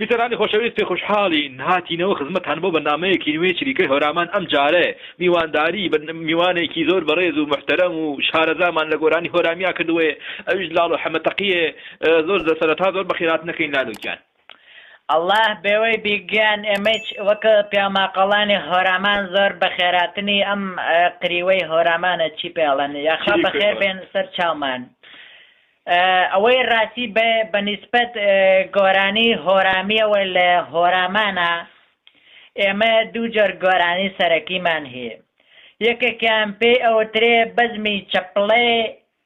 بیسەرانی خۆشەویستی خوشحاڵین هاتینەوە خزمەتان بۆ بەرنامەیەکی نوێ چریکەی هۆرامان ئەم جارێ میوانداری میوانێکی زۆر بەڕێز و محتەرەم و شارەزامان لە گۆرانی هۆرامیا کردوێ ئەویش لاڵ و حەمەتەقیێ زۆر سەرەتا زۆر بەخیرات نەکەین لاالوکیان الله بێوەی بیگیان ئێمەش وەکە پیاماقەڵانی هۆرامان زۆر بەخێراتنی ئەم قریوەی هۆرامانە چی پێڵەن یاخوا بەخێر بێن سەر چاومان ئەوەی ڕاستی بەنسبەت گۆرانی هۆرامیەوە لە هۆرامانە ئێمە دوو جۆر گۆرانی سەرەکیمان هەیە یەکێکیان پێی ئەوترێ بەزمی چەپڵێ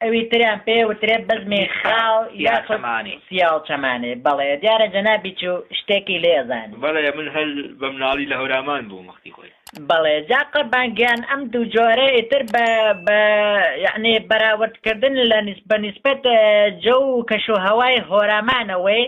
ئەوی تریان پێ وترێ بەزمی خاڵ یا سیاڵ چەمانێ بەڵێ دیارە جەنابی چوو شتێکی لێزانێ بەڵێ من هەل بە مناڵی لە هەورامان بوو مەختی خۆی بەڵێ جاقە بانگیان ئەم دوو جۆرە ئیتر بە یعنی بەراوردکردن لە بەنسبەت جە و کەشوهەوای هۆرامانەوەی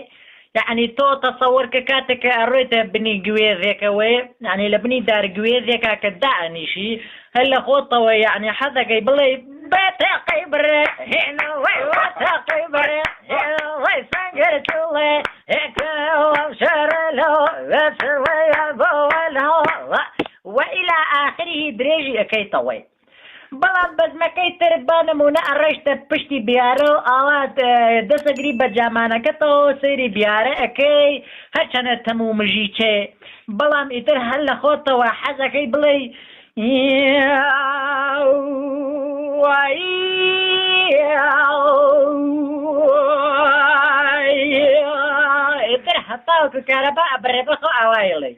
یعنی تۆ تەسەوەرکە کاتێکە ئەڕۆیتە بنی گوێزێکەوەی یعنی لە بنی دارگوێزێکا کە دائنیشی هەر لە خۆتەوە یعنی حەزەکەی بڵێ بەتەقەی بڕێ هێنەوەی واتەقەی بڕێ هێنەوەی سەنگەر توڵێ هێکەوەم شەرە لەوە وەسەوەیە بەوەلەوە وإلى آخره درێژی ئەەکەیتەوەی بەڵام بەزمەکەی تر بە نمونە ئەڕێشتە پشتی بیارە و ئاوات دەسەگری بە جامانەکەتەوە سەیری بیارە ئەەکەی هەرچەنە تەموو مژیچێ بەڵام ئیتر هەر لە خۆتەوە حەزەکەی بڵێ ئیتر هەتاوکە کارەبا ئەبرێ بەخۆ ئاوایڵێ